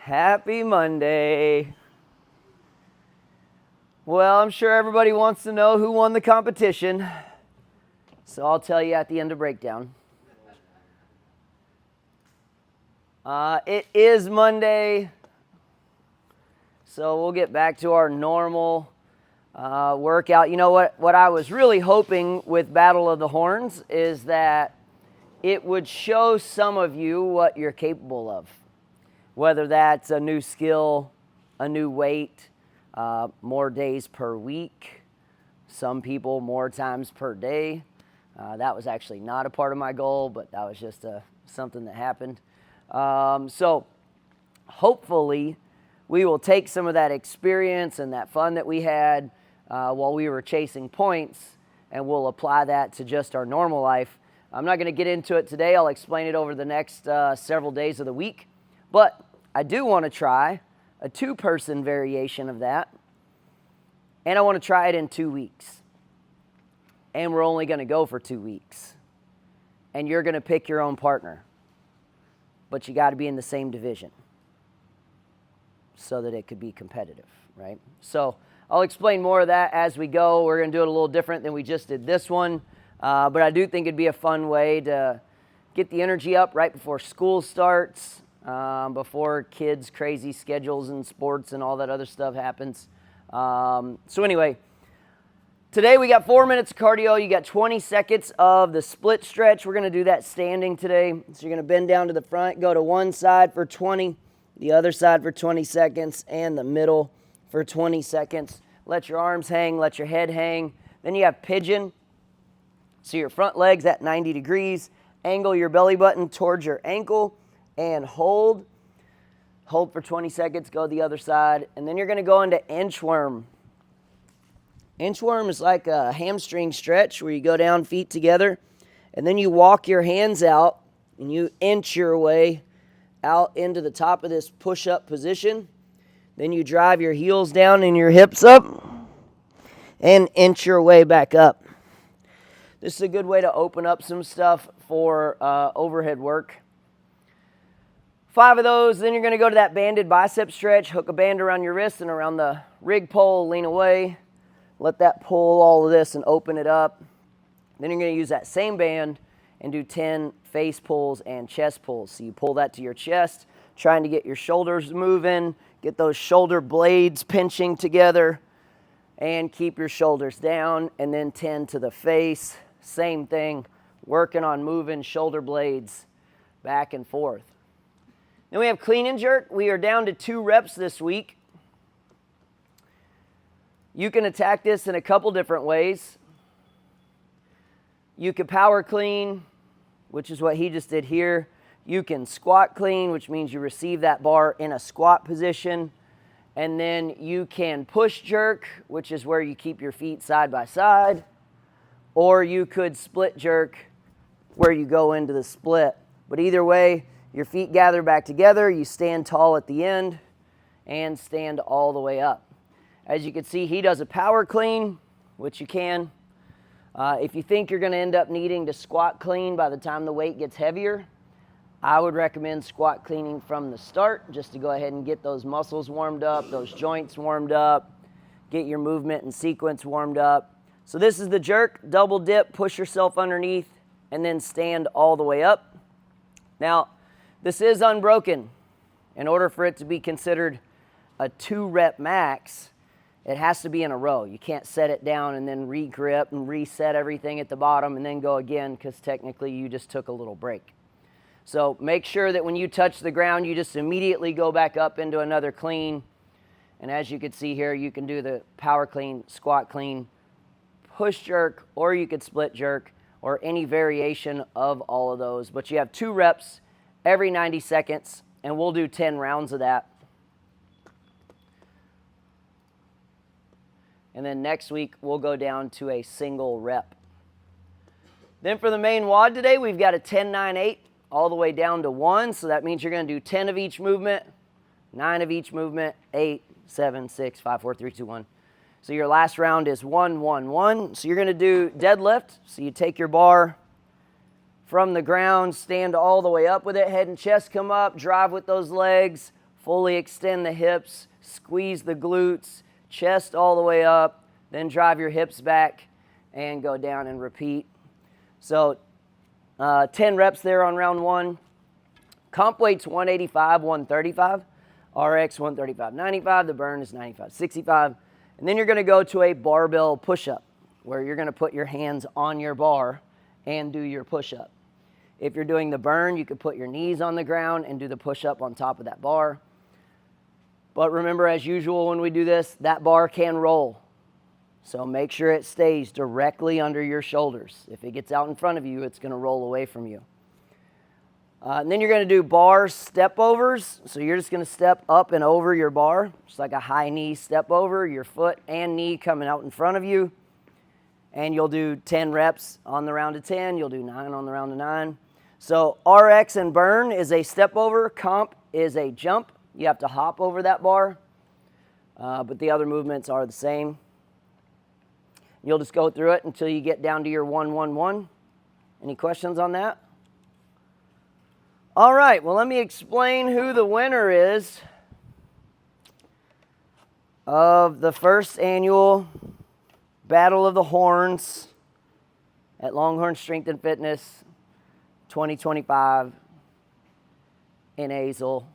Happy Monday. Well, I'm sure everybody wants to know who won the competition, so I'll tell you at the end of breakdown. It is Monday, so we'll get back to our normal workout. You know what I was really hoping with Battle of the Horns is that it would show some of you what you're capable of, whether that's a new skill, a new weight, more days per week, some people more times per day. That was actually not a part of my goal, but that was just something that happened. So hopefully we will take some of that experience and that fun that we had while we were chasing points, and we'll apply that to just our normal life. I'm not going to get into it today. I'll explain it over the next several days of the week. But I do want to try a two-person variation of that, and I want to try it in 2 weeks. And we're only going to go for 2 weeks. And you're going to pick your own partner. But you got to be in the same division so that it could be competitive, right? So I'll explain more of that as we go. We're going to do it a little different than we just did this one. But I do think it'd be a fun way to get the energy up right before school starts, before kids' crazy schedules and sports and all that other stuff happens. So anyway, today we got 4 minutes of cardio. You got 20 seconds of the split stretch. We're going to do that standing today. So you're going to bend down to the front, go to one side for 20, the other side for 20 seconds, and the middle for 20 seconds. Let your arms hang, let your head hang. Then you have pigeon. So your front leg's at 90 degrees. Angle your belly button towards your ankle and hold. Hold for 20 seconds, go the other side. And then you're going to go into inchworm. Inchworm is like a hamstring stretch where you go down feet together. And then you walk your hands out and you inch your way out into the top of this push-up position. Then you drive your heels down and your hips up and inch your way back up. This is a good way to open up some stuff for overhead work. 5 of those, then you're going to go to that banded bicep stretch. Hook a band around your wrist and around the rig pole, lean away. Let that pull all of this and open it up. Then you're going to use that same band and do 10 face pulls and chest pulls. So you pull that to your chest, trying to get your shoulders moving, get those shoulder blades pinching together, and keep your shoulders down, and then 10 to the face. Same thing, working on moving shoulder blades back and forth. Then we have clean and jerk. We are down to 2 reps this week. You can attack this in a couple different ways. You could power clean, which is what he just did here. You can squat clean, which means you receive that bar in a squat position. And then you can push jerk, which is where you keep your feet side by side. Or you could split jerk, where you go into the split. But either way, your feet gather back together, you stand tall at the end, and stand all the way up. As you can see, he does a power clean, which you can. If you think you're going to end up needing to squat clean by the time the weight gets heavier, I would recommend squat cleaning from the start, just to go ahead and get those muscles warmed up, those joints warmed up, get your movement and sequence warmed up. So this is the jerk, double dip, push yourself underneath, and then stand all the way up. Now, this is unbroken. In order for it to be considered a 2-rep max, it has to be in a row. You can't set it down and then re-grip and reset everything at the bottom and then go again, because technically you just took a little break. So make sure that when you touch the ground, you just immediately go back up into another clean. And as you can see here, you can do the power clean, squat clean, push jerk, or you could split jerk, or any variation of all of those. But you have 2 reps every 90 seconds, and we'll do 10 rounds of that. And then next week, we'll go down to a single rep. Then for the main WOD today, we've got a 10-9-8 all the way down to 1. So that means you're going to do 10 of each movement, 9 of each movement, 8, 7, 6, 5, 4, 3, 2, 1. So your last round is 1, 1, 1. So you're going to do deadlift. So you take your bar from the ground, stand all the way up with it, head and chest come up, drive with those legs, fully extend the hips, squeeze the glutes, chest all the way up, then drive your hips back and go down and repeat. So 10 reps there on round 1. Comp weight's 185, 135. RX 135, 95. The burn is 95, 65. And then you're going to go to a barbell push-up where you're going to put your hands on your bar and do your push-up. If you're doing the burn, you could put your knees on the ground and do the push-up on top of that bar. But remember, as usual, when we do this, that bar can roll. So make sure it stays directly under your shoulders. If it gets out in front of you, it's going to roll away from you. And then you're going to do bar step overs. So you're just going to step up and over your bar, just like a high knee step over, your foot and knee coming out in front of you. And you'll do 10 reps on the round of 10. You'll do 9 on the round of 9. So RX and burn is a step over. Comp is a jump. You have to hop over that bar. But the other movements are the same. You'll just go through it until you get down to your 1-1-1. Any questions on that? All right, well, let me explain who the winner is of the first annual Battle of the Horns at Longhorn Strength and Fitness 2025 in Azle.